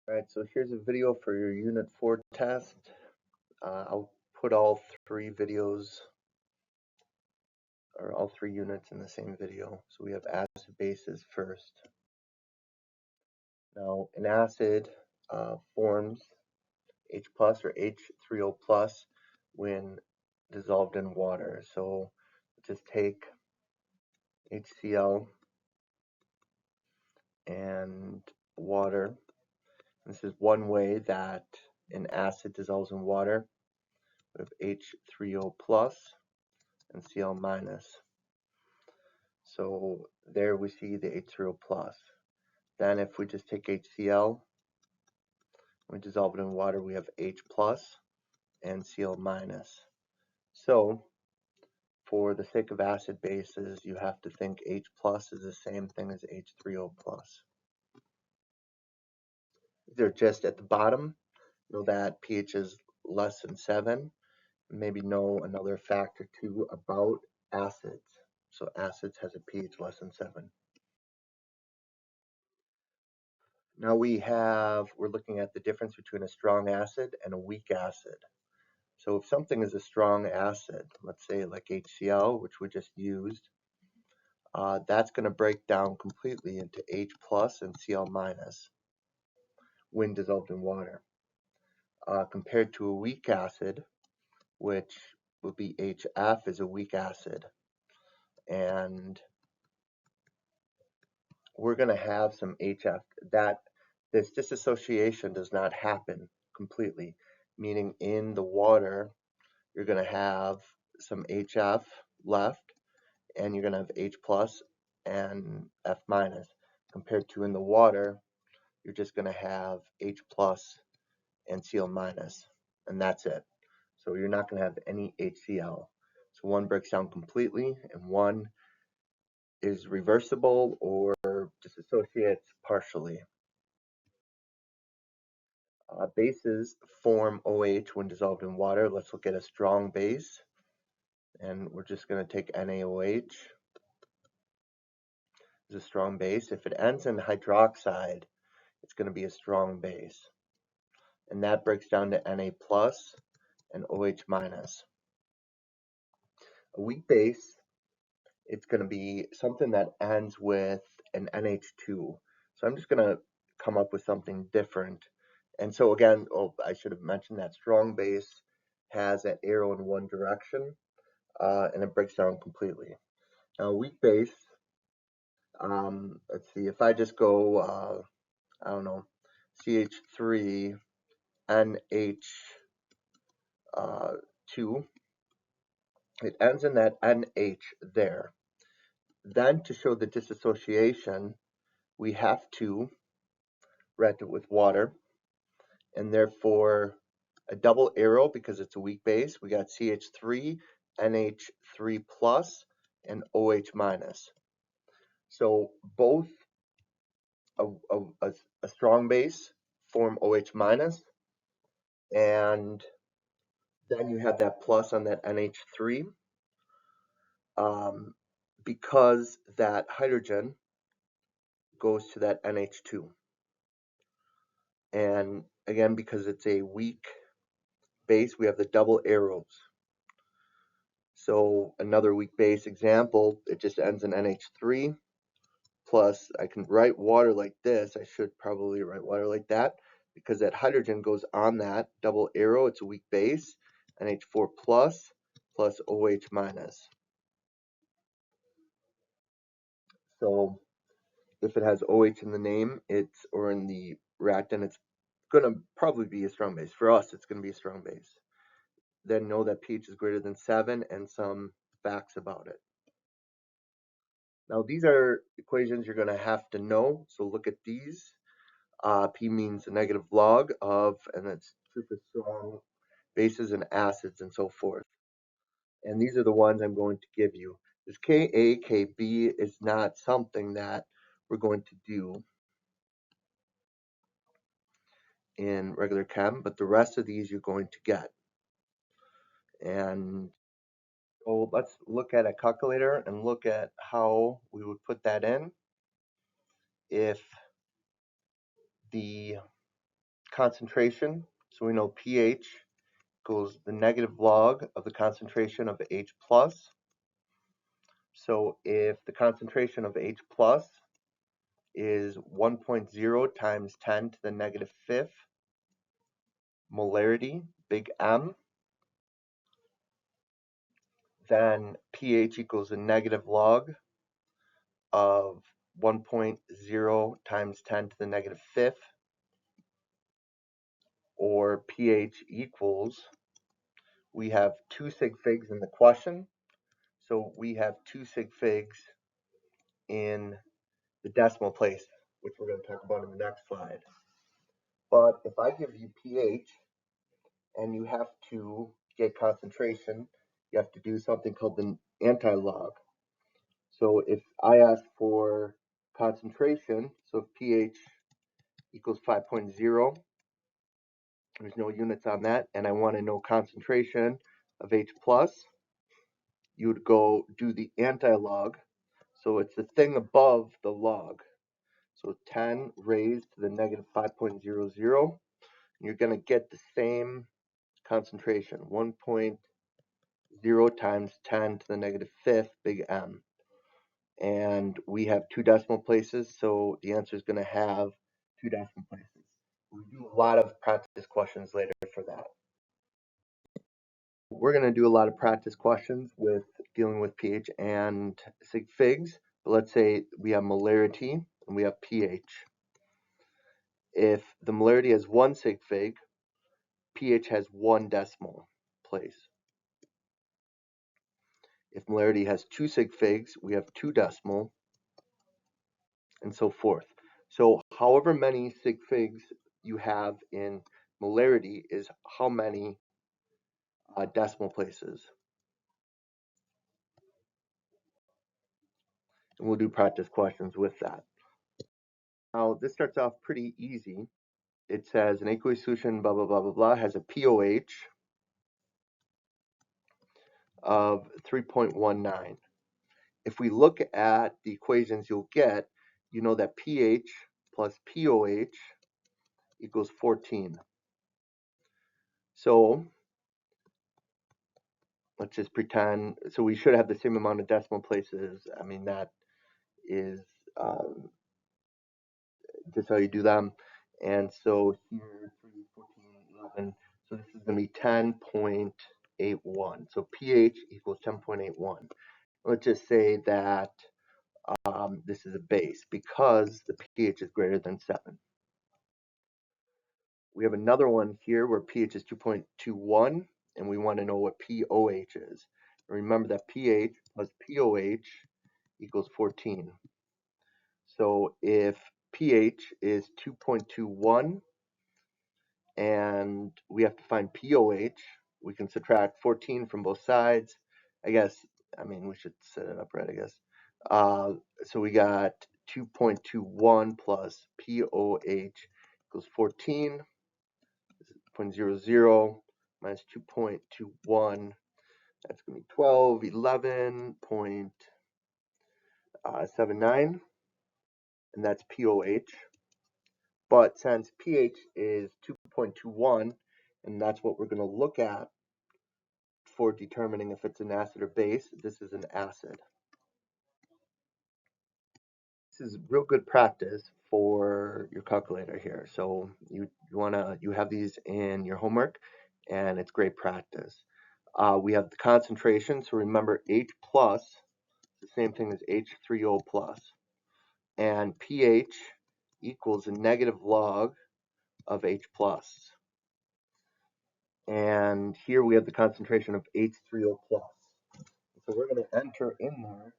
Alright, so here's a video for your Unit 4 test. I'll put all three videos, or all three units in the same video. So we have acid bases first. Now, an acid forms H plus or H3O plus when dissolved in water. So just take HCl and water. This is one way that an acid dissolves in water. We have H3O plus and Cl minus. So there we see the H3O plus. Then if we just take HCl, we dissolve it in water, we have H plus and Cl minus. So for the sake of acid bases, you have to think H plus is the same thing as H3O plus. They're just at the bottom. Know that pH is less than 7. Maybe know another fact or two about acids. So acids has a pH less than 7. Now we're looking at the difference between a strong acid and a weak acid. So if something is a strong acid, let's say like HCl, which we just used, that's going to break down completely into H plus and Cl minus when dissolved in water. Compared to a weak acid, which would be HF, is a weak acid. And we're going to have some HF. That this dissociation does not happen completely, meaning in the water you're going to have some HF left and you're going to have H plus and F minus, compared to in the water you're just going to have H plus and Cl minus, and that's it. So you're not going to have any HCl. So one breaks down completely and one is reversible or dissociates partially. Bases form OH when dissolved in water. Let's look at a strong base, and we're just going to take NaOH as a strong base. If it ends in hydroxide, it's going to be a strong base, and that breaks down to Na plus and OH minus. A weak base, it's going to be something that ends with an NH2. So I'm just going to come up with something different. And so again, I should have mentioned that strong base has that arrow in one direction, and it breaks down completely. Now, weak base, let's see, if I just go, I don't know, CH3 NH2, it ends in that NH there. Then to show the dissociation, we have to react it with water, and therefore a double arrow because it's a weak base. We got CH3, NH3 plus, and OH minus. So both a strong base form OH minus, and then you have that plus on that NH3, because that hydrogen goes to that NH2. And again, because it's a weak base, we have the double arrows. So another weak base example, it just ends in NH3, plus I can write water like this. I should probably write water like that, because that hydrogen goes on that double arrow. It's a weak base, NH4 plus OH minus. So if it has OH in the name, or in the reactant, it's going to probably be a strong base. For us, it's going to be a strong base. Then know that pH is greater than 7 and some facts about it. Now these are equations you're going to have to know, so look at these. P means a negative log of, and that's true for strong bases and acids and so forth. And these are the ones I'm going to give you. This Ka, Kb is not something that we're going to do in regular chem, but the rest of these you're going to get. And so let's look at a calculator and look at how we would put that in if the concentration. So we know pH equals the negative log of the concentration of H plus. So if the concentration of H plus is 1.0 times 10 to the negative fifth molarity, big M, then pH equals a negative log of 1.0 times 10 to the negative fifth, or pH equals, we have 2 sig figs in the question, so we have 2 sig figs in the decimal place, which we're going to talk about in the next slide. But if I give you pH and you have to get concentration, you have to do something called the anti-log. So if I ask for concentration, so if pH equals 5.0, there's no units on that, and I want to know concentration of H plus, you would go do the anti-log. So it's the thing above the log. So 10 raised to the negative 5.00, you're going to get the same concentration, 1.0 times 10 to the negative fifth, big M. And we have 2 decimal places, so the answer is going to have 2 decimal places. We do a lot of practice questions later for that. We're going to do a lot of practice questions with dealing with pH and sig figs. But let's say we have molarity and we have pH. If the molarity has 1 sig fig, pH has 1 decimal place. If molarity has 2 sig figs, we have 2 decimal, and so forth. So however many sig figs you have in molarity is how many decimal places. And we'll do practice questions with that. Now this starts off pretty easy. It says an aqueous solution blah blah blah blah blah has a pOH of 3.19. If we look at the equations you'll get, you know that pH plus pOH equals 14. So let's just pretend, so we should have the same amount of decimal places. I mean, that is just how you do them. And so here, 3, 14, 11, so this is going to be 10.81. So pH equals 10.81. Let's just say that this is a base because the pH is greater than 7. We have another one here where pH is 2.21, and we want to know what pOH is. And remember that pH plus pOH equals 14. So if pH is 2.21 and we have to find pOH, we can subtract 14 from both sides. I mean, we should set it up right, I guess. So we got 2.21 plus pOH equals 14. 0.00 minus 2.21, that's going to be 12, 11.79, and that's pOH. But since pH is 2.21, and that's what we're going to look at for determining if it's an acid or base, this is an acid. This is real good practice for your calculator here. So you have these in your homework, and it's great practice. We have the concentration, so remember H plus is the same thing as H3O plus, and pH equals a negative log of H plus. And here we have the concentration of H3O plus. So we're going to enter in there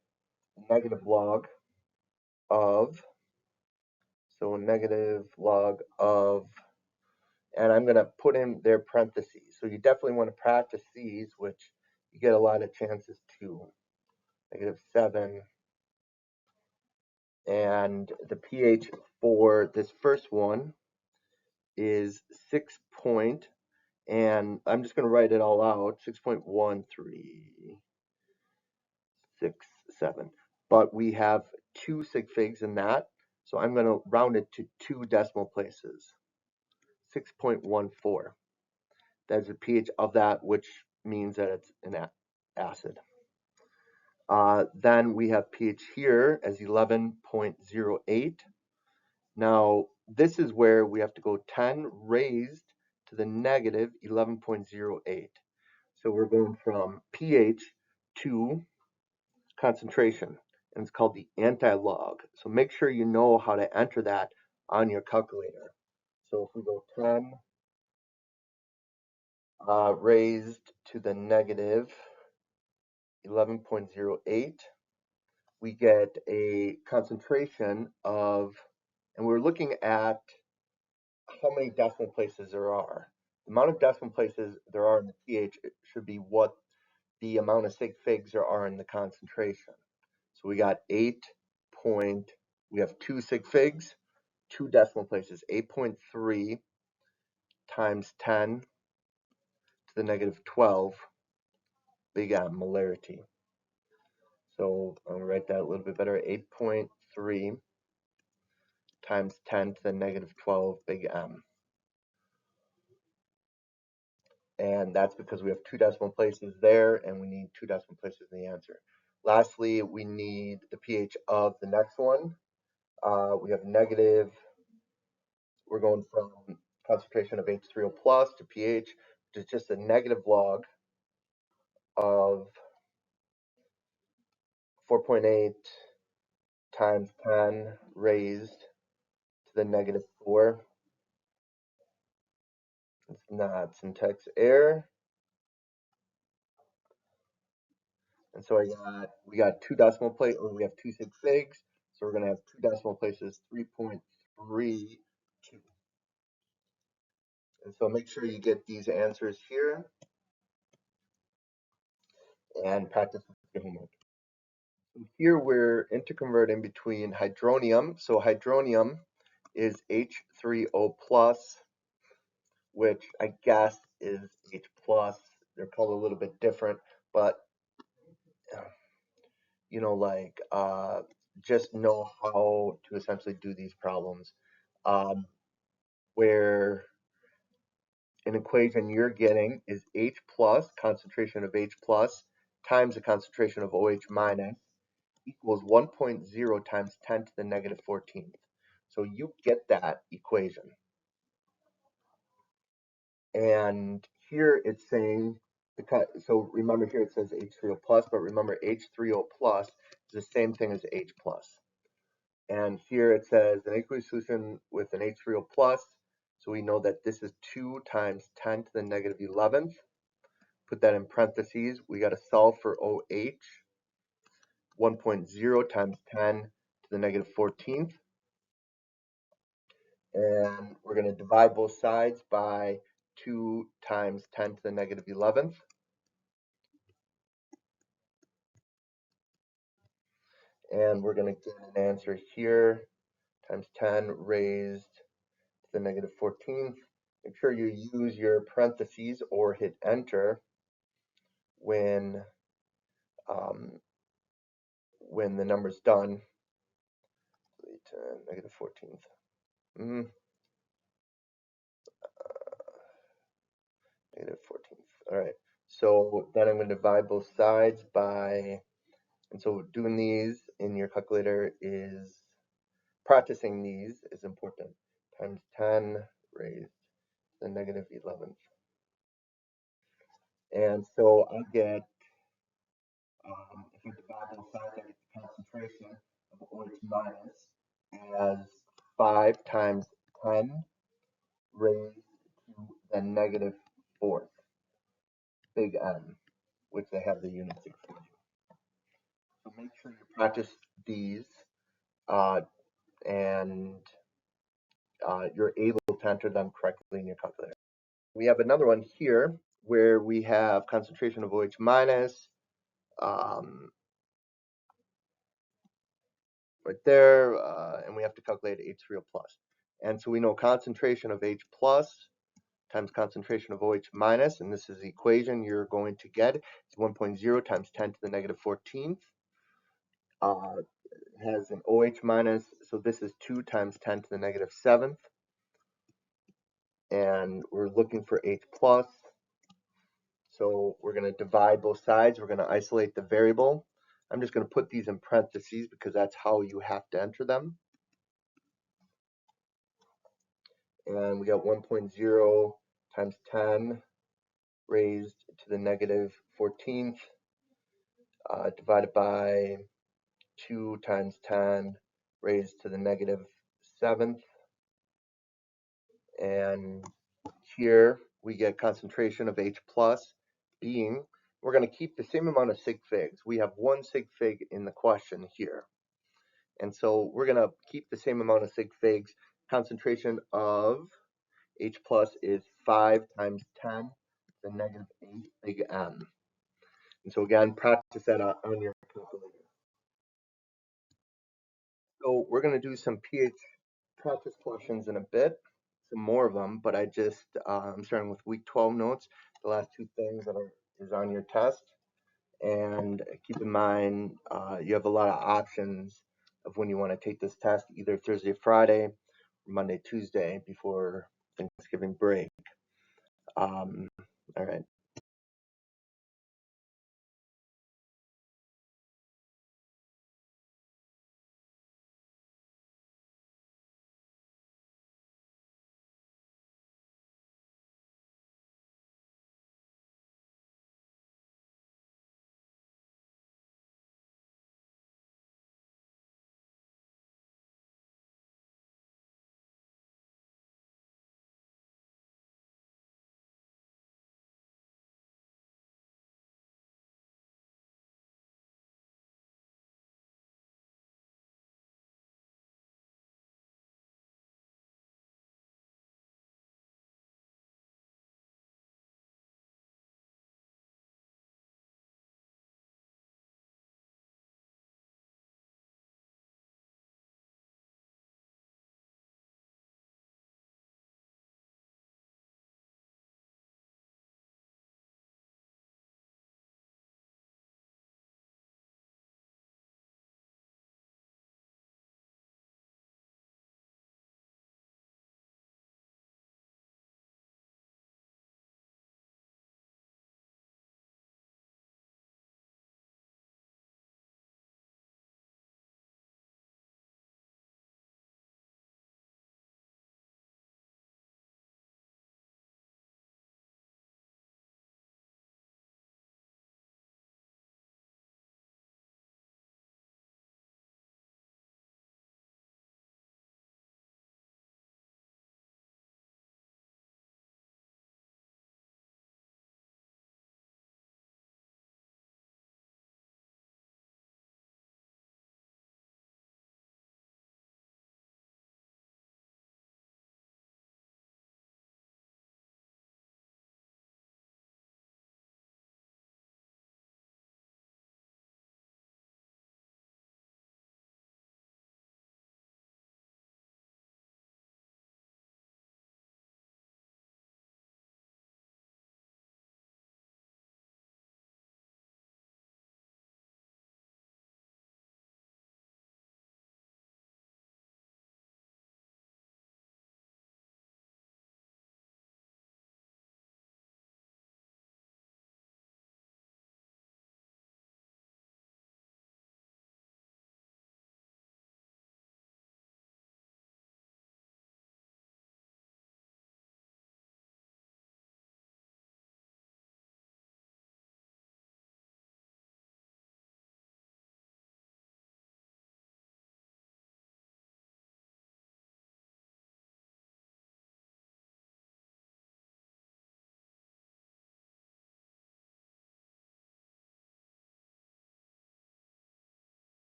a negative log of, and I'm going to put in their parentheses. So you definitely want to practice these, which you get a lot of chances to. -7, and the pH for this first one is 6 point, and I'm just going to write it all out, 6.1367. But we have 2 sig figs in that, so I'm going to round it to 2 decimal places. 6.14. That's the pH of that, which means that it's an acid. Then we have pH here as 11.08. Now, this is where we have to go 10 raised to the negative 11.08. So we're going from pH to concentration, and it's called the anti-log. So make sure you know how to enter that on your calculator. So if we go 10 raised to the negative 11.08, we get a concentration of, and we're looking at how many decimal places there are. The amount of decimal places there are in the pH should be what the amount of sig figs there are in the concentration. So we got we have 2 sig figs, 2 decimal places, 8.3 times 10 to the negative 12 big M molarity. So I'm going to write that a little bit better, 8.3 times 10 to the negative 12 big M. And that's because we have 2 decimal places there, and we need 2 decimal places in the answer. Lastly, we need the pH of the next one. We have negative, we're going from concentration of H3O plus to pH, which is just a negative log of 4.8 times 10 raised to the negative 4. It's not syntax error. And so we got 2 decimal places, or we have 2 sig figs, so we're going to have 2 decimal places, 3.32. And so make sure you get these answers here and practice with your homework. Here we're interconverting between hydronium. So hydronium is H3O plus, which I guess is H plus. They're called a little bit different, but you know, like just know how to essentially do these problems. Where an equation you're getting is H plus, concentration of H plus, times the concentration of OH minus equals 1.0 times 10 to the negative 14th. So you get that equation. And here it's saying, so remember here it says H3O plus, but remember H3O plus is the same thing as H plus. And here it says an aqueous solution with an H3O plus, so we know that this is 2 times 10 to the negative 11th. Put that in parentheses. We got to solve for OH. 1.0 times 10 to the negative 14th. And we're going to divide both sides by 2 times 10 to the negative 11th. And we're going to get an answer here, times 10 raised to the negative 14th. Make sure you use your parentheses or hit enter when the number's done. Negative 14th. Negative 14th. All right. So then I'm going to divide both sides by, and so doing these in your calculator is, practicing these is important. Times 10 raised to the negative 11th. And so I get, if I divide both sides, I get the concentration of OH minus as 5 times 10 raised to the negative 4th, big N, which they have the units exchange. So make sure you practice these and you're able to enter them correctly in your calculator. We have another one here where we have concentration of OH minus right there, and we have to calculate H3O plus. And so we know concentration of H plus times concentration of OH minus, and this is the equation you're going to get. It's 1.0 times 10 to the negative 14th. Has an OH minus, so this is 2 times 10 to the negative 7th. and we're looking for h plus. So we're going to divide both sides. We're going to isolate the variable. I'm just going to put these in parentheses because that's how you have to enter them. And we got 1.0 times 10 raised to the negative 14th divided by 2 times 10 raised to the negative 7th. And here we get concentration of H plus being, we're going to keep the same amount of sig figs. We have one sig fig in the question here. And so we're going to keep the same amount of sig figs. Concentration of H plus is 5 times 10 to the negative 8 big M. And so again, practice that on your calculator. So we're going to do some pH practice questions in a bit, some more of them, but I'm starting with week 12 notes, the last two things that is on your test. And keep in mind, you have a lot of options of when you want to take this test, either Thursday, Friday, or Monday, Tuesday before Thanksgiving break. All right.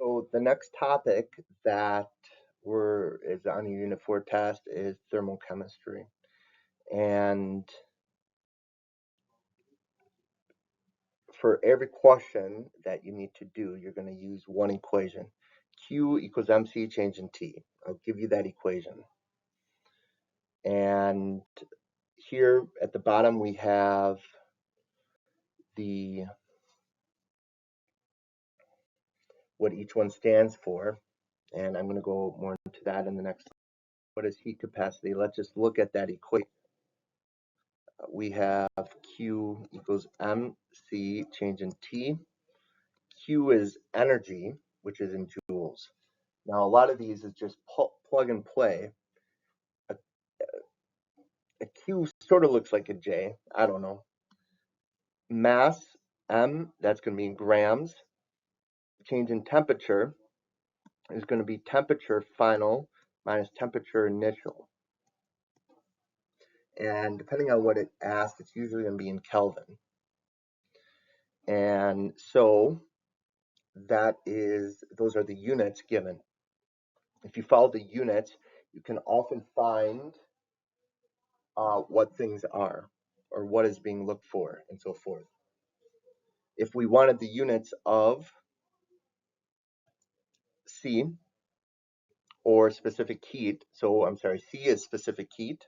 So the next topic that is on your Unit 4 test is thermochemistry. And for every question that you need to do, you're going to use one equation. Q equals MC change in T. I'll give you that equation. And here at the bottom we have what each one stands for. And I'm going to go more into that in the next. What is heat capacity? Let's just look at that equation. We have Q equals MC change in T. Q is energy, which is in joules. Now, a lot of these is just plug and play. A Q sort of looks like a J. I don't know. Mass, M, that's going to be in grams. Change in temperature is going to be temperature final minus temperature initial. And depending on what it asks, it's usually going to be in Kelvin. And so those are the units given. If you follow the units, you can often find what things are or what is being looked for and so forth. If we wanted the units of C or specific heat, so I'm sorry, C is specific heat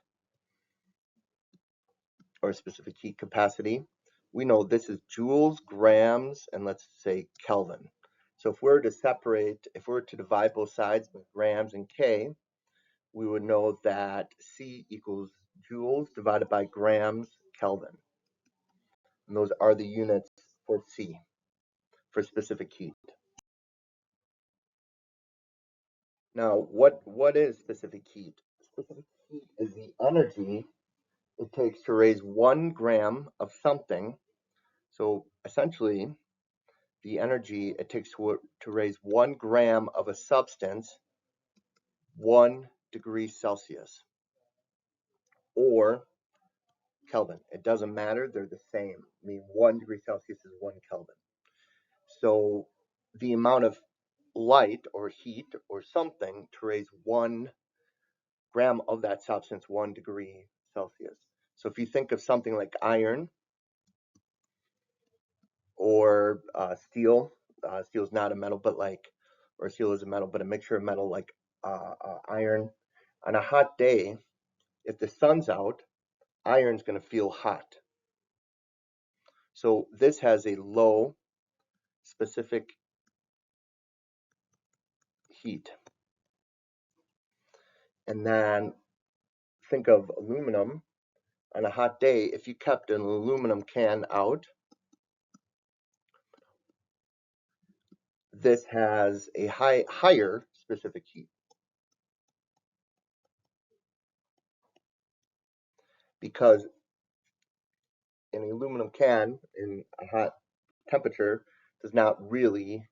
or specific heat capacity. We know this is joules, grams, and let's say Kelvin. So if we were to divide both sides with grams and K, we would know that C equals joules divided by grams Kelvin. And those are the units for C, for specific heat. Now, what is specific heat? Specific heat is the energy it takes to raise 1 gram of something. So essentially, the energy it takes to raise 1 gram of a substance 1 degree Celsius or Kelvin. It doesn't matter, they're the same. I mean, 1 degree Celsius is 1 Kelvin. So the amount of light or heat or something to raise 1 gram of that substance 1 degree Celsius. So if you think of something like iron or steel, steel is not a metal, or steel is a metal, but a mixture of metal like iron. On a hot day, if the sun's out, iron's going to feel hot. So this has a low specific heat. And then think of aluminum. On a hot day, if you kept an aluminum can out, this has a higher specific heat. Because an aluminum can in a hot temperature does not really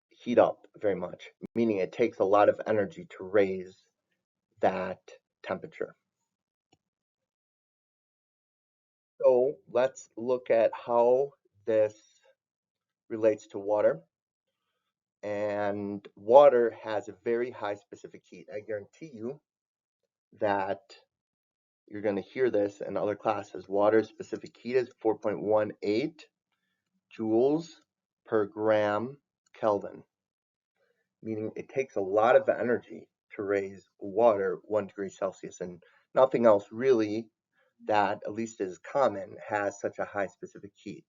heat up very much, meaning it takes a lot of energy to raise that temperature. So let's look at how this relates to water. And water has a very high specific heat. I guarantee you that you're going to hear this in other classes. Water's specific heat is 4.18 joules per gram Kelvin, meaning it takes a lot of energy to raise water 1 degree Celsius, and nothing else really that, at least is common, has such a high specific heat.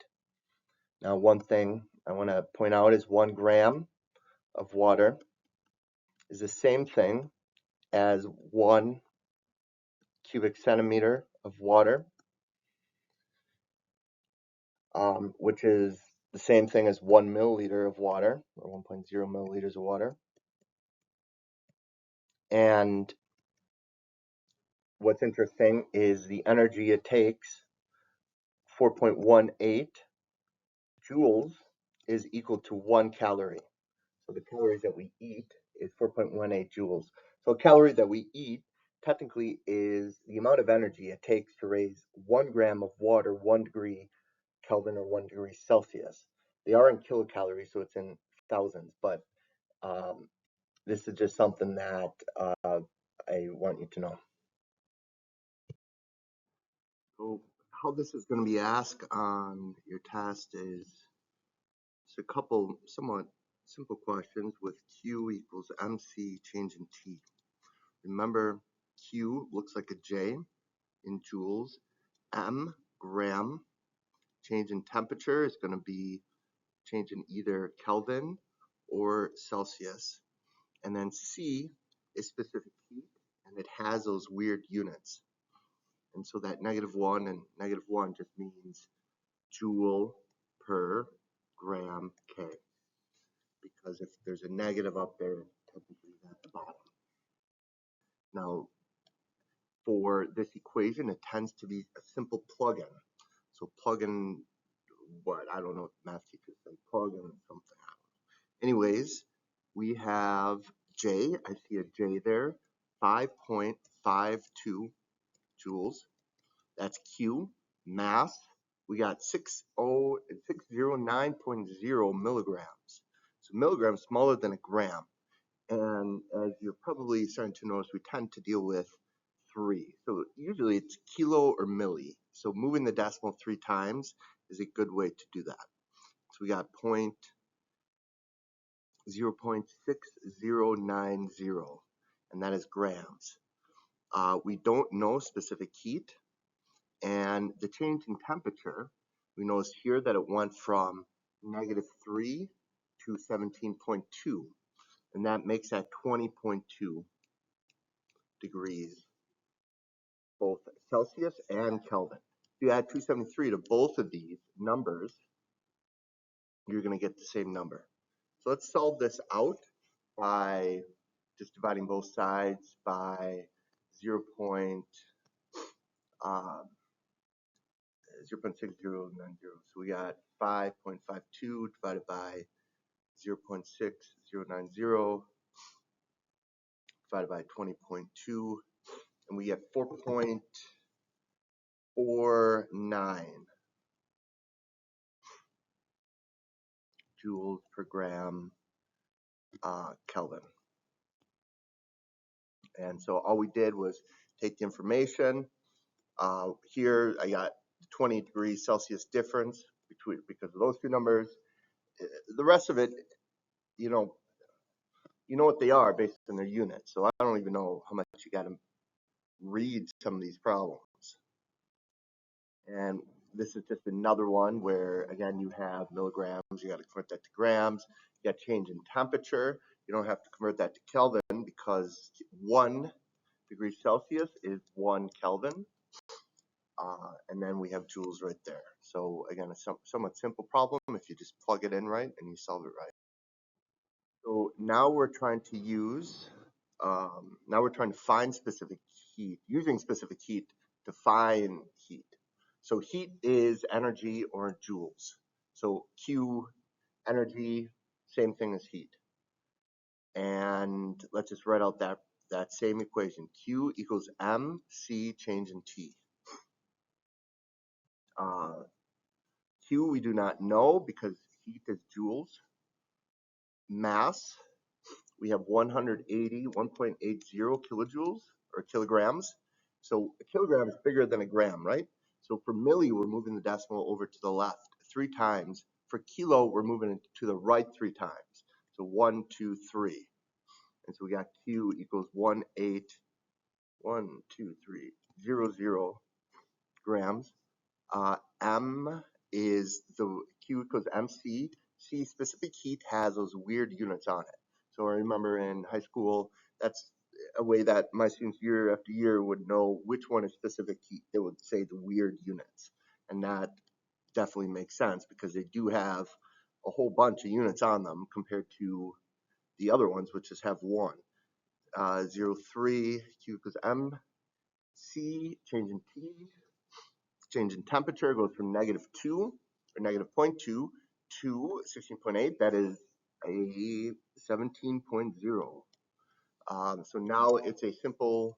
Now, one thing I want to point out is 1 gram of water is the same thing as 1 cubic centimeter of water, which is the same thing as 1 milliliter of water, or 1.0 milliliters of water. And what's interesting is the energy it takes, 4.18 joules, is equal to 1 calorie. So the calories that we eat is 4.18 joules. So a calorie that we eat technically is the amount of energy it takes to raise 1 gram of water 1 degree Kelvin or 1 degree Celsius. They are in kilocalories, so it's in thousands, but this is just something that I want you to know. So how this is going to be asked on your test is a couple somewhat simple questions with Q equals MC change in T. Remember, Q looks like a J in joules. M, gram. Change in temperature is going to be change in either Kelvin or Celsius. And then C is specific heat, and it has those weird units. And so that -1 and -1 just means joule per gram K. Because if there's a negative up there, technically it's at the bottom. Now, for this equation, it tends to be a simple plug-in. So plug in what? I don't know what math teachers say. Plug in something. Anyways, we have J. I see a J there. 5.52 joules. That's Q. Mass, we got 609.0 milligrams. So milligrams smaller than a gram. And as you're probably starting to notice, we tend to deal with 3. So usually it's kilo or milli. So moving the decimal 3 times is a good way to do that. So we got 0.6090, and that is grams. We don't know specific heat, and the change in temperature, we notice here that it went from -3 to 17.2, and that makes that 20.2 degrees, both Celsius and Kelvin. If you add 273 to both of these numbers, you're going to get the same number. So let's solve this out by just dividing both sides by 0.6090. So we got 5.52 divided by 0.6090 divided by 20.2, and we get 4.49 joules per gram Kelvin. And so all we did was take the information. Here I got 20 degrees Celsius difference because of those two numbers. The rest of it, you know what they are based on their units. So I don't even know how much you got to read some of these problems. And this is just another one where, again, you have milligrams, you got to convert that to grams, you got change in temperature. You don't have to convert that to Kelvin because 1 degree Celsius is 1 Kelvin. And then we have joules right there. So again, a somewhat simple problem if you just plug it in right and you solve it right. So now we're trying to find specific heat, using specific heat to find heat. So heat is energy or joules. So Q, energy, same thing as heat. And let's just write out that same equation. Q equals MC change in T. Q we do not know because heat is joules. Mass, we have 1.80 kilojoules or kilograms. So a kilogram is bigger than a gram, right? So for milli, we're moving the decimal over to the left 3 times. For kilo, we're moving it to the right 3 times. So 1, 2, 3. And so we got Q equals 1.81230 grams. M is the Q equals MC. See, specific heat has those weird units on it. So I remember in high school, that's a way that my students year after year would know which one is specific heat. They would say the weird units. And that definitely makes sense because they do have a whole bunch of units on them compared to the other ones, which just have 1. 0.3 Q equals M. C, change in T. Change in temperature goes from -2 or -0.2 to 16.8. That is a 17.0. So now it's a simple,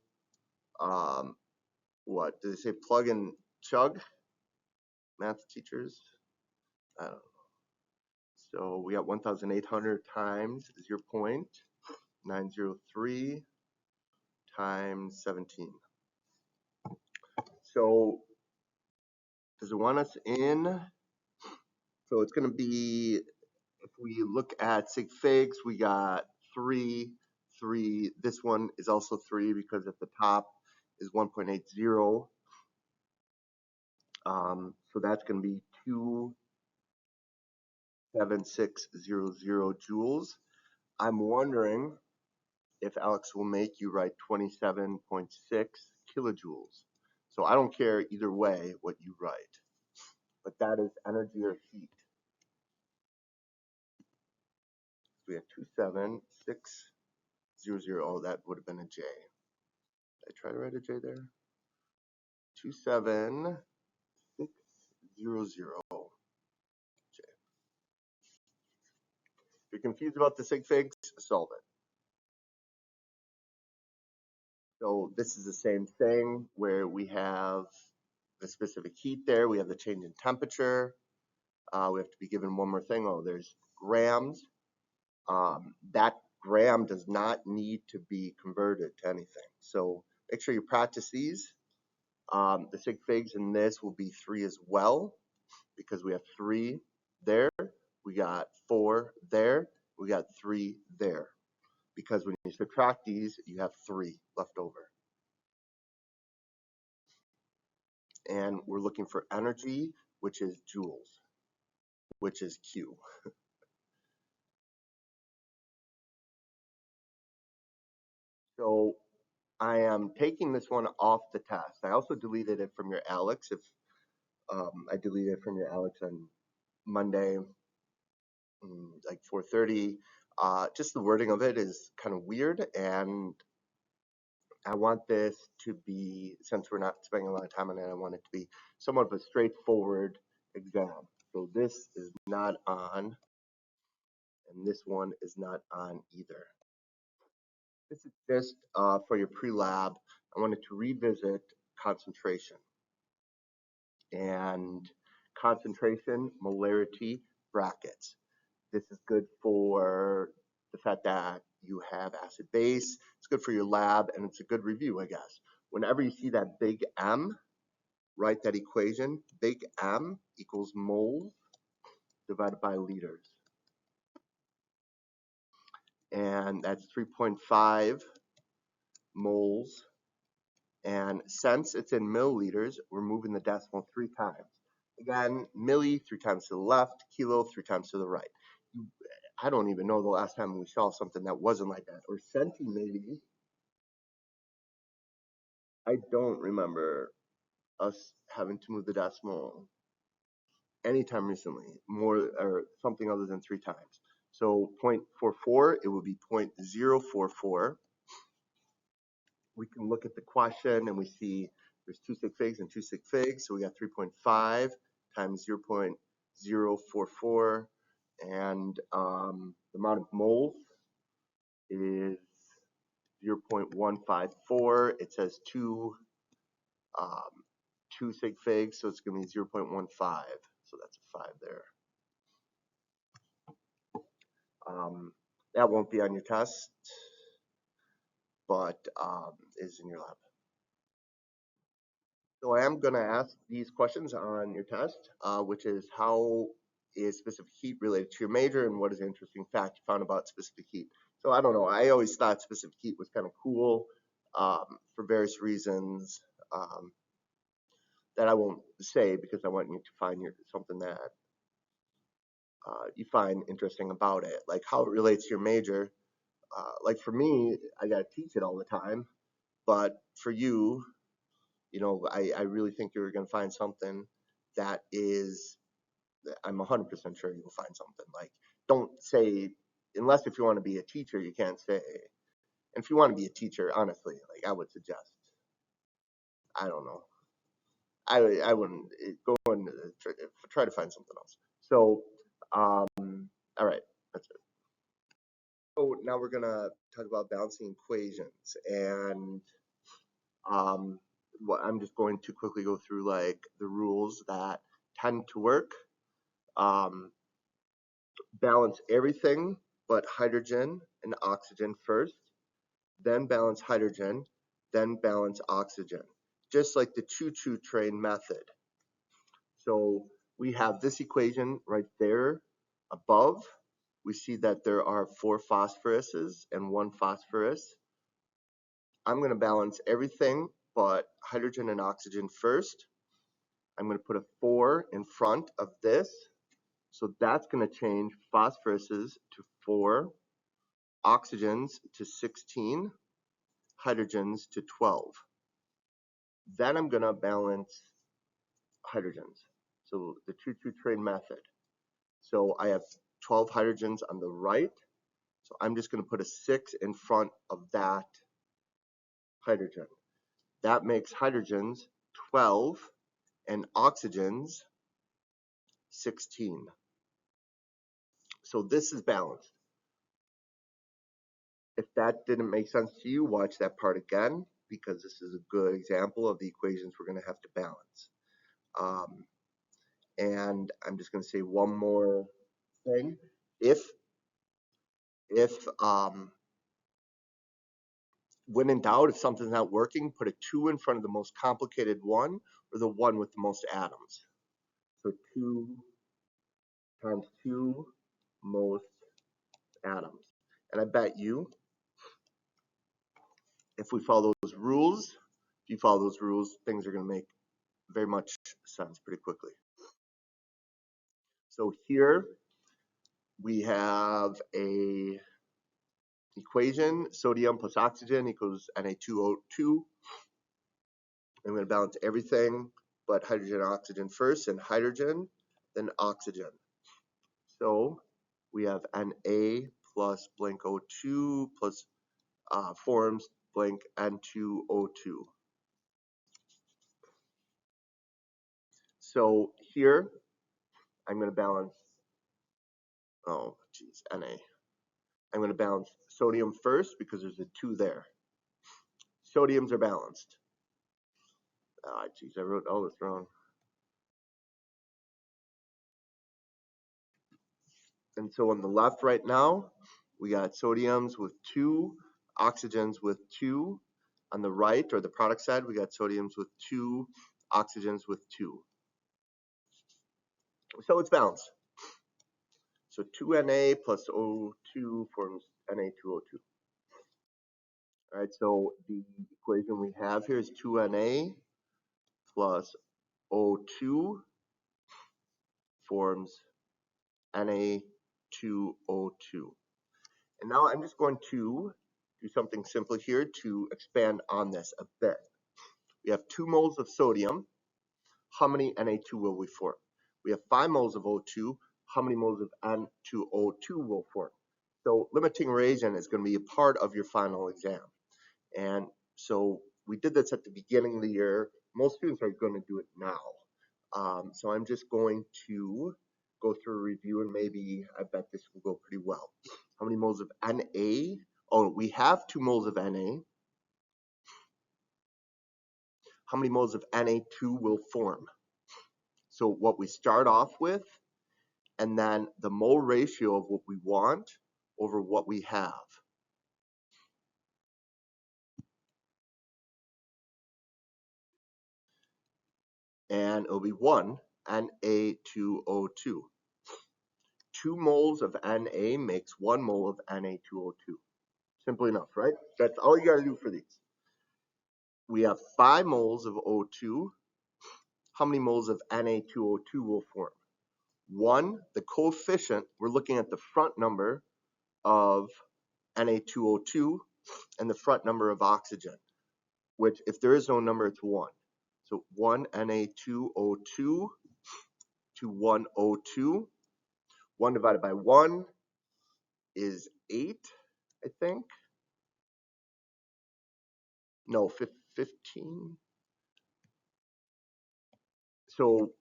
what do they say? Plug and chug. Math teachers, I don't know. So we got 1,800 times 0.903 times 17. So does it want us in? So it's going to be, if we look at sig figs, we got 3, 3. This one is also 3 because at the top is 1.80. So that's going to be 27600 joules. I'm wondering if Alex will make you write 27.6 kilojoules. So I don't care either way what you write, but that is energy or heat. We have 27600. Oh, that would have been a J. Did I try to write a J there? 27600. J. If you're confused about the sig figs, solve it. So this is the same thing where we have the specific heat there. We have the change in temperature. We have to be given one more thing. Oh, there's grams. That gram does not need to be converted to anything. So make sure you practice these. The sig figs in this will be 3 as well, because we have 3 there, we got 4 there, we got 3 there. Because when you subtract these, you have 3 left over. And we're looking for energy, which is joules, which is Q. So I am taking this one off the test. I also deleted it from your Alex. If I deleted it from your Alex on Monday, like 4:30. Just the wording of it is kind of weird, and I want this to be, since we're not spending a lot of time on it, I want it to be somewhat of a straightforward exam. So this is not on, and this one is not on either. This is just for your pre-lab. I wanted to revisit concentration. And concentration, molarity, brackets. This is good for the fact that you have acid base. It's good for your lab, and it's a good review, I guess. Whenever you see that big M, write that equation. Big M equals moles divided by liters. And that's 3.5 moles. And since it's in milliliters, we're moving the decimal 3 times. Again, milli 3 times to the left, kilo 3 times to the right. I don't even know the last time we saw something that wasn't like that. Or centi maybe. I don't remember us having to move the decimal anytime recently, more or something other than 3 times. So 0.44, it would be 0.044. We can look at the question and we see there's 2 sig figs and 2 sig figs. So we got 3.5 times 0.044, and the amount of moles is 0.154. It says 2 sig figs, so it's going to be 0.15. So that's a 5 there. That won't be on your test, but is in your lab. So I am going to ask these questions on your test, which is how is specific heat related to your major, and what is an interesting fact you found about specific heat? So I don't know. I always thought specific heat was kind of cool for various reasons that I won't say because I want you to find something that you find interesting about it, like how it relates to your major. Like for me, I got to teach it all the time, but for you, you know, I really think you're going to find something that is, I'm 100% sure you'll find something. Like, don't say, unless if you want to be a teacher, you can't say. And if you want to be a teacher, honestly, like I would suggest, I don't know, I wouldn't go and try to find something else. So, all right, that's it. So now we're gonna talk about balancing equations, and I'm just going to quickly go through like the rules that tend to work. balance everything but hydrogen and oxygen first, then balance hydrogen, then balance oxygen, just like the choo-choo train method. So we have this equation right there above. We see that there are 4 phosphoruses and 1 phosphorus. I'm going to balance everything but hydrogen and oxygen first. I'm going to put a 4 in front of this. So that's going to change phosphoruses to 4, oxygens to 16, hydrogens to 12. Then I'm going to balance hydrogens. So the choo-choo train method. So I have 12 hydrogens on the right. So I'm just going to put a 6 in front of that hydrogen. That makes hydrogens 12 and oxygens 16. So this is balanced. If that didn't make sense to you, watch that part again, because this is a good example of the equations we're going to have to balance. And I'm just going to say one more thing. If when in doubt, if something's not working, put a 2 in front of the most complicated one or the one with the most atoms. So 2 times 2 most atoms. And I bet you, if we follow those rules, if you follow those rules, things are going to make very much sense pretty quickly. So here we have a equation, sodium plus oxygen equals Na2O2. I'm going to balance everything but hydrogen and oxygen first, and hydrogen, then oxygen. So we have Na plus blank O2 plus forms blank N2O2. So here I'm going to balance, oh geez, Na. I'm going to balance sodium first because there's a 2 there. Sodiums are balanced. Ah, geez, I wrote all this wrong. And so on the left right now, we got sodiums with 2, oxygens with 2. On the right, or the product side, we got sodiums with 2, oxygens with 2. So it's balanced. So 2Na plus O2 forms Na2O2. All right, so the equation we have here is 2Na plus O2 forms Na2O2. And now I'm just going to do something simple here to expand on this a bit. We have 2 moles of sodium. How many Na2 will we form? We have 5 moles of O2. How many moles of N2O2 will form? So limiting reagent is going to be a part of your final exam. And so we did this at the beginning of the year. Most students are going to do it now. So I'm just going to go through a review, and maybe I bet this will go pretty well. How many moles of Na? Oh, we have 2 moles of Na. How many moles of Na2 will form? So what we start off with, and then the mole ratio of what we want over what we have. And it'll be 1 Na2O2. 2 moles of Na makes 1 mole of Na2O2. Simple enough, right? That's all you got to do for these. We have 5 moles of O2. How many moles of Na2O2 will form? 1, the coefficient, we're looking at the front number of Na2O2 and the front number of oxygen, which if there is no number, it's 1. So 1 Na2O2 to 1 O2. 1 divided by 1 is 8, I think. No, 15. So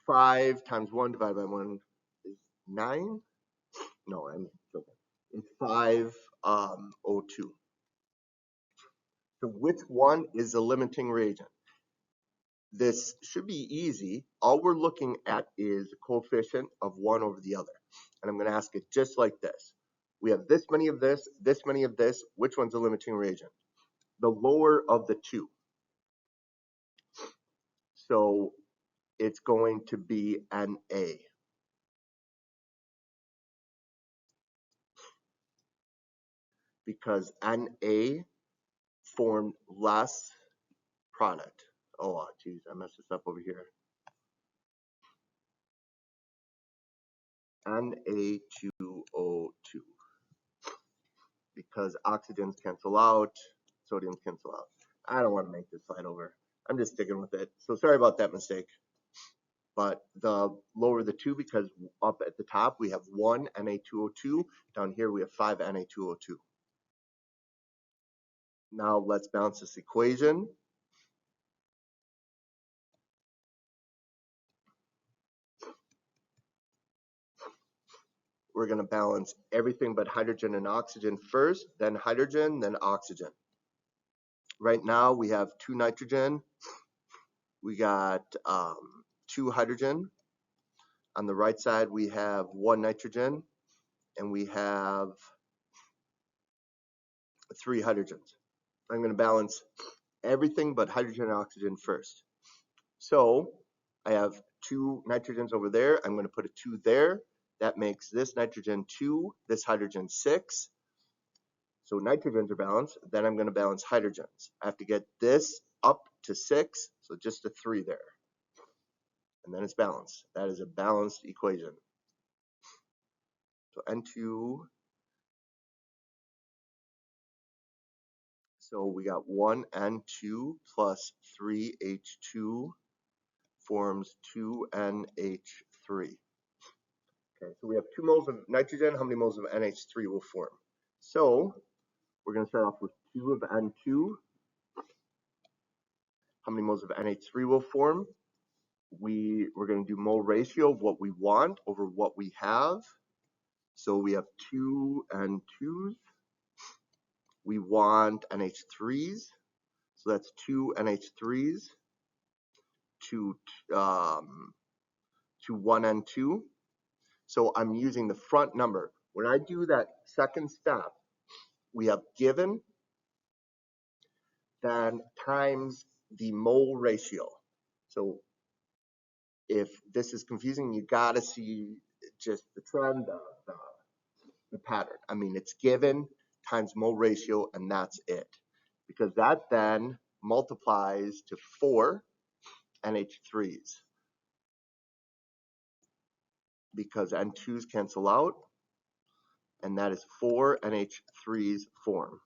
5 times 1 divided by 1 is 9. No, I'm joking. It's 5 O2. So which one is the limiting reagent? this should be easy. All we're looking at is the coefficient of one over the other. And I'm going to ask it just like this. We have this many of this many of this. Which one's the limiting reagent? The lower of the two. So it's going to be Na. Because Na formed less product. Oh, geez, I messed this up over here. Na2O2. Because oxygens cancel out, sodiums cancel out. I don't want to make this slide over. I'm just sticking with it. So sorry about that mistake. But the lower the two, because up at the top we have 1 Na2O2. Down here we have 5 Na2O2. Now let's balance this equation. We're going to balance everything but hydrogen and oxygen first, then hydrogen, then oxygen. Right now we have 2 nitrogen, we got 2 hydrogen. On the right side we have 1 nitrogen, and we have 3 hydrogens. I'm going to balance everything but hydrogen and oxygen first. So I have 2 nitrogens over there. I'm going to put a 2 there. That makes this nitrogen 2, this hydrogen 6. So nitrogens are balanced. Then I'm going to balance hydrogens. I have to get this up to 6, so just a 3 there. And then it's balanced. That is a balanced equation. So N2. So we got 1N2 plus 3H2 forms 2NH3. Okay, so we have 2 moles of nitrogen. How many moles of NH3 will form? So we're going to start off with 2 of N2. How many moles of NH3 will form? We're going to do mole ratio of what we want over what we have. So we have 2 N2s. We want NH3s. So that's 2 NH3s to 1 N2. So I'm using the front number. When I do that second step, we have given, then times the mole ratio. So if this is confusing, you got to see just the trend, the pattern. I mean, it's given times mole ratio, and that's it. Because that then multiplies to 4 NH3s. Because N2s cancel out, and that is 4 NH3s form.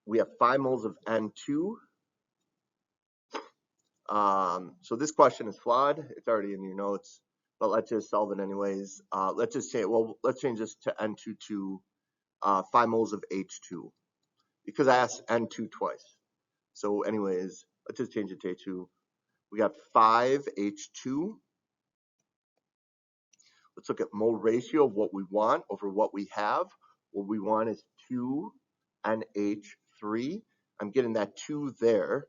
We have 5 moles of N2. So this question is flawed. It's already in your notes, but let's just solve it anyways. Let's just say, well, let's change this to N2 to 5 moles of H2, because I asked N2 twice. So anyways, let's just change it to H2. We got 5 H2. Let's look at mole ratio of what we want over what we have. What we want is 2 NH3. I'm getting that 2 there.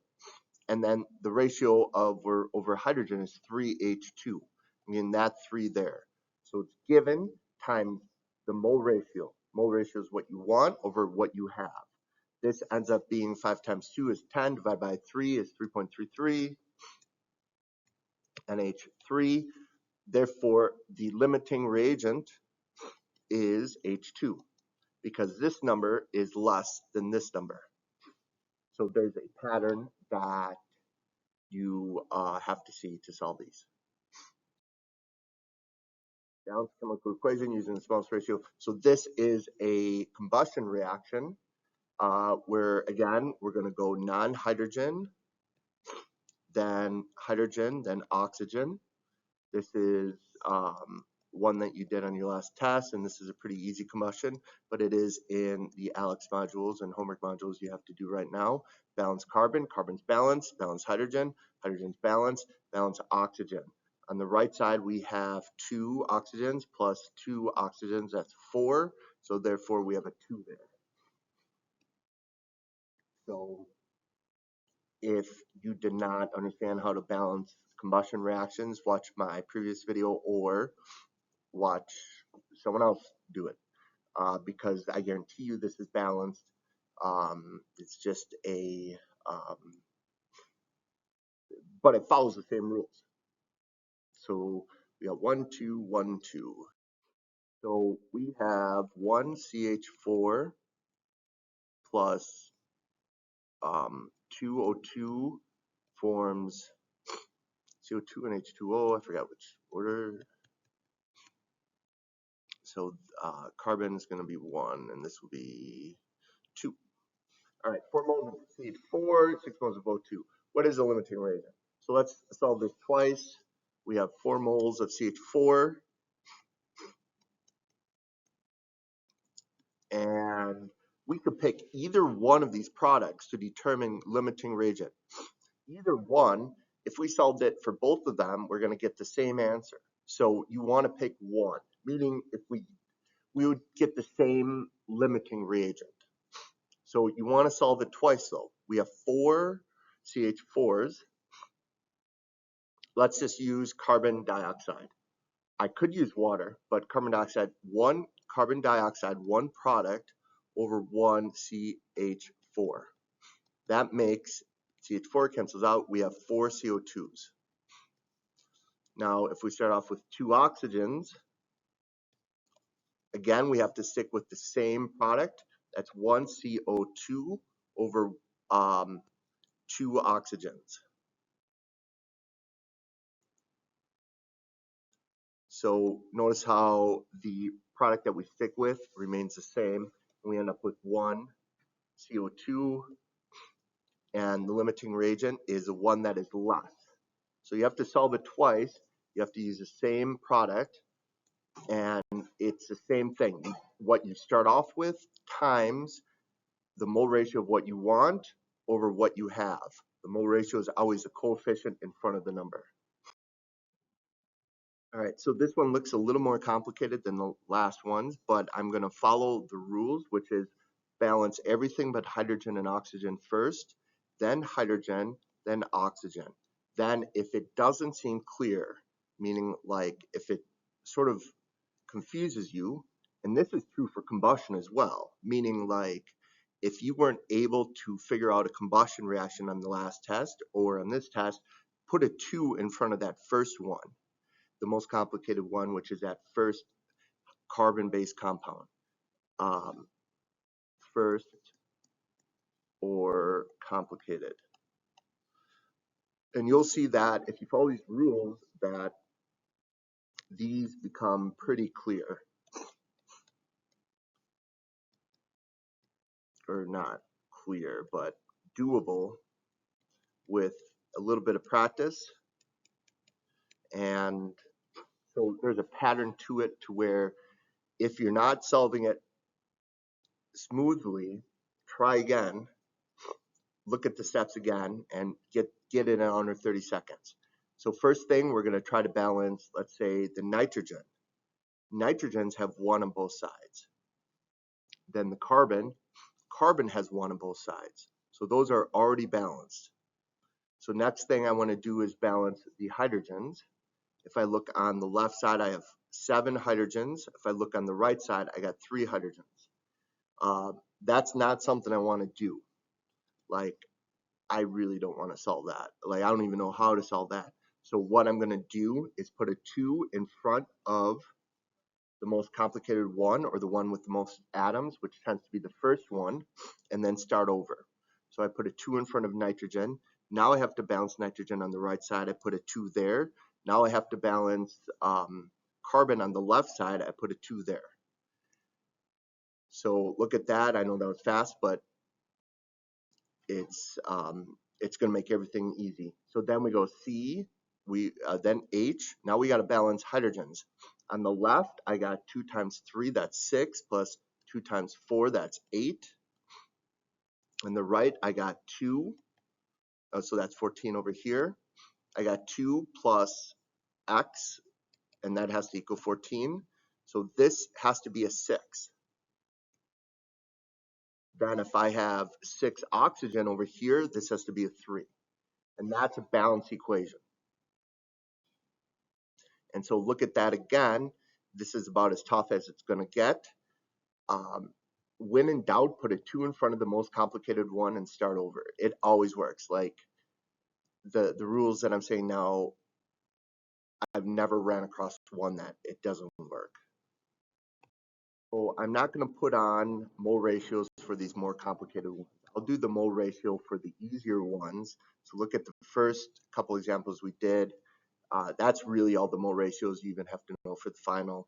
And then the ratio of over hydrogen is 3H2. I'm getting that 3 there. So it's given times the mole ratio. Mole ratio is what you want over what you have. This ends up being 5 times 2 is 10, divided by 3 is 3.33 NH3. Therefore, the limiting reagent is H2, because this number is less than this number. So there's a pattern that you have to see to solve these. Balanced chemical equation using the smallest ratio. So this is a combustion reaction where, again, we're going to go non-hydrogen, then hydrogen, then oxygen. This is one that you did on your last test, and this is a pretty easy combustion, but it is in the ALEKS modules and homework modules you have to do right now. Balance carbon, carbon's balanced, balance hydrogen, hydrogen's balanced, balance oxygen. On the right side, we have 2 oxygens plus 2 oxygens, that's 4, so therefore we have a 2 there. So If you did not understand how to balance combustion reactions, watch my previous video or watch someone else do it, because I guarantee you this is balanced. It's just but it follows the same rules. So we got 1, 2, 1, 2. So we have 1 CH4 plus 2 O2 forms CO2 and H2O. I forgot which order. So carbon is going to be 1, and this will be 2. All right, 4 moles of CH4, 6 moles of O2. What is the limiting reagent? So let's solve this twice. We have 4 moles of CH4, and we could pick either one of these products to determine limiting reagent. Either one, if we solved it for both of them, we're going to get the same answer. So you want to pick one, meaning if we would get the same limiting reagent. So you want to solve it twice though. We have 4 CH4s. Let's just use carbon dioxide. I could use water, but carbon dioxide, 1 carbon dioxide, 1 product over 1 CH4. That makes CH4 cancels out. We have 4 CO2s. Now, if we start off with 2 oxygens, again, we have to stick with the same product. That's 1 CO2 over 2 oxygens. So notice how the product that we stick with remains the same. We end up with 1 CO2, and the limiting reagent is the one that is less. So you have to solve it twice. You have to use the same product, and it's the same thing. What you start off with times the mole ratio of what you want over what you have. The mole ratio is always the coefficient in front of the number. All right, so this one looks a little more complicated than the last ones, but I'm going to follow the rules, which is balance everything but hydrogen and oxygen first, then hydrogen, then oxygen. Then if it doesn't seem clear, meaning like if it sort of confuses you, and this is true for combustion as well, meaning like if you weren't able to figure out a combustion reaction on the last test or on this test, put a 2 in front of that first one, the most complicated one, which is that first carbon-based compound. First or complicated. And you'll see that if you follow these rules that these become pretty clear. Or not clear, but doable with a little bit of practice. And so there's a pattern to it to where if you're not solving it smoothly, try again, look at the steps again, and get it in under 30 seconds. So first thing, we're going to try to balance, let's say, the nitrogen. Nitrogens have 1 on both sides. Then the carbon has 1 on both sides. So those are already balanced. So next thing I want to do is balance the hydrogens. If I look on the left side, I have 7 hydrogens. If I look on the right side, I got 3 hydrogens. That's not something I want to do. Like, I really don't want to solve that. Like, I don't even know how to solve that. So what I'm going to do is put a 2 in front of the most complicated one, or the one with the most atoms, which tends to be the first one, and then start over. So I put a 2 in front of nitrogen. Now I have to balance nitrogen on the right side. I put a 2 there. Now I have to balance carbon on the left side. I put a 2 there. So look at that. I know that was fast, but it's going to make everything easy. So then we go C, then H. Now we got to balance hydrogens. On the left, I got 2 times 3, that's 6, plus 2 times 4, that's 8. On the right, I got 2, so that's 14 over here. I got 2 plus X, and that has to equal 14. So this has to be a 6. Then if I have 6 oxygen over here, this has to be a 3. And that's a balance equation. And so look at that again. This is about as tough as it's going to get. When in doubt, put a 2 in front of the most complicated one and start over. It always works. Like the rules that I'm saying now, I've never ran across one that it doesn't work. So I'm not going to put on mole ratios for these more complicated ones. I'll do the mole ratio for the easier ones. So look at the first couple examples we did. That's really all the mole ratios you even have to know for the final.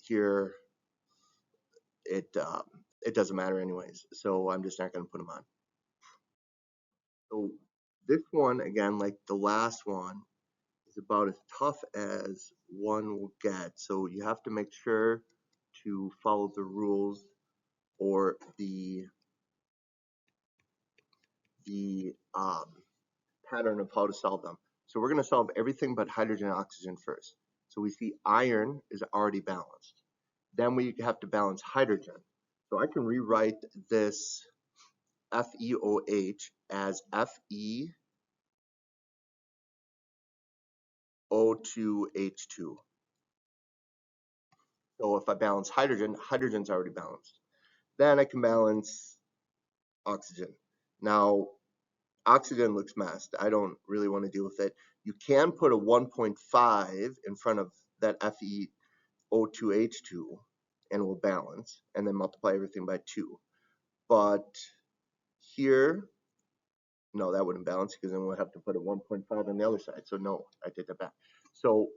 Here, it doesn't matter anyways. So I'm just not going to put them on. So this one, again, like the last one, is about as tough as one will get. So you have to make sure to follow the rules or the pattern of how to solve them. So we're going to solve everything but hydrogen and oxygen first. So we see iron is already balanced. Then we have to balance hydrogen. So I can rewrite this FeOH as FeO2H2. So if I balance hydrogen, hydrogen's already balanced. Then I can balance oxygen. Now, oxygen looks messed. I don't really want to deal with it. You can put a 1.5 in front of that FeO2H2 and it will balance, and then multiply everything by 2. But here, no, that wouldn't balance because then we'll have to put a 1.5 on the other side. So no, I did that back. So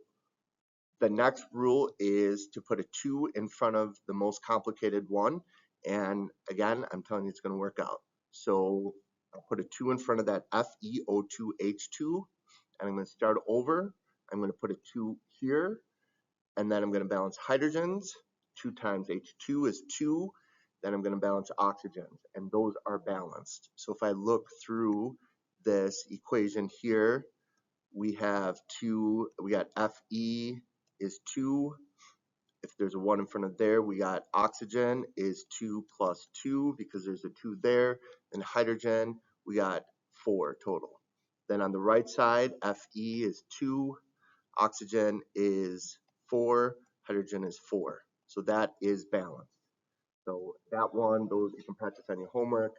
the next rule is to put a 2 in front of the most complicated one. And again, I'm telling you it's going to work out. So I'll put a 2 in front of that FeO2H2, and I'm going to start over. I'm going to put a 2 here, and then I'm going to balance hydrogens. 2 times H2 is 2. Then I'm going to balance oxygens, and those are balanced. So if I look through this equation here, we have 2, we got Fe is 2. If there's a 1 in front of there, we got oxygen is 2 plus 2 because there's a 2 there. And hydrogen, we got 4 total. Then on the right side, Fe is 2, oxygen is 4, hydrogen is 4. So that is balanced. So that one, those you can practice on your homework.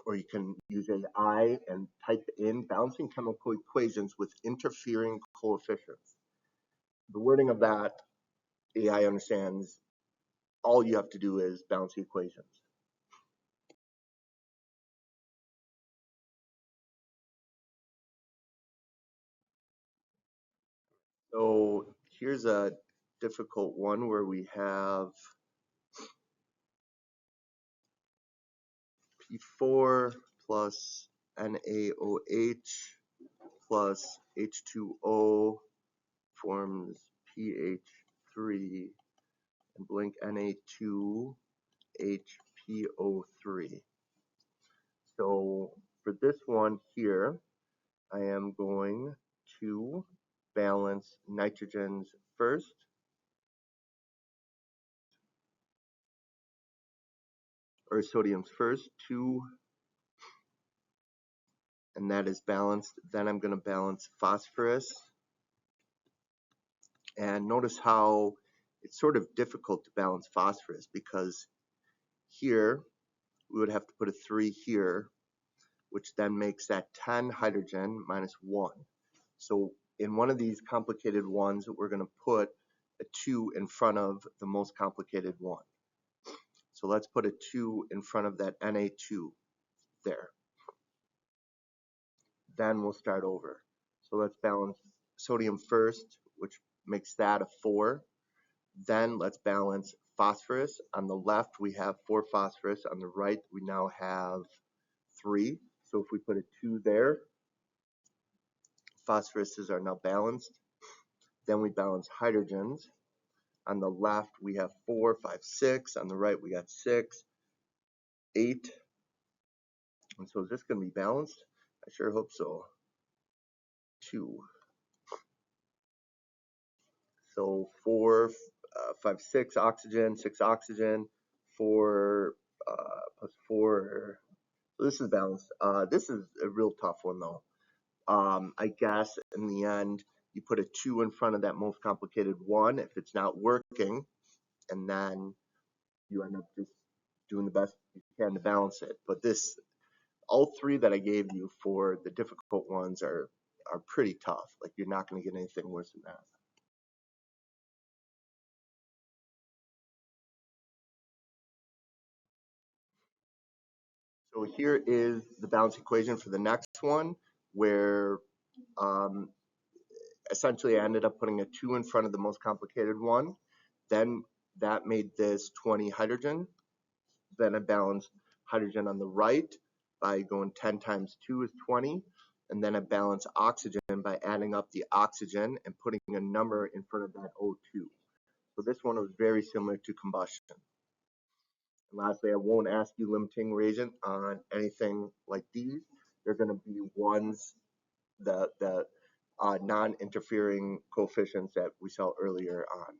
Or you can use AI and type in balancing chemical equations with interfering coefficients. The wording of that, AI understands. All you have to do is balance the equations. So here's a difficult one where we have P4 plus NaOH plus H2O forms PH3 and blank Na2HPO3. So for this one here, I am going to balance nitrogens first. Or sodium's first, 2, and that is balanced. Then I'm going to balance phosphorus. And notice how it's sort of difficult to balance phosphorus because here we would have to put a 3 here, which then makes that 10 hydrogen minus 1. So in one of these complicated ones, we're going to put a 2 in front of the most complicated one. So let's put a 2 in front of that Na2 there. Then we'll start over. So let's balance sodium first, which makes that a 4. Then let's balance phosphorus. On the left, we have 4 phosphorus. On the right, we now have 3. So if we put a 2 there, phosphoruses are now balanced. Then we balance hydrogens. On the left, we have 4, 5, 6. On the right, we got 6, 8. And so is this going to be balanced? I sure hope so. 2. So 4, 5, 6 oxygen, 6 oxygen, 4 plus 4. So this is balanced. This is a real tough one though. I guess in the end, you put a 2 in front of that most complicated 1 if it's not working, and then you end up just doing the best you can to balance it. But this, all 3 that I gave you for the difficult ones are pretty tough. Like you're not going to get anything worse than that. So here is the balance equation for the next one, where um, essentially I ended up putting a 2 in front of the most complicated one. Then that made this 20 hydrogen. Then I balanced hydrogen on the right by going 10 times 2 is 20. And then I balance oxygen by adding up the oxygen and putting a number in front of that O2. So this one was very similar to combustion. And lastly, I won't ask you limiting reagent on anything like these. They're going to be ones that non-interfering coefficients that we saw earlier on.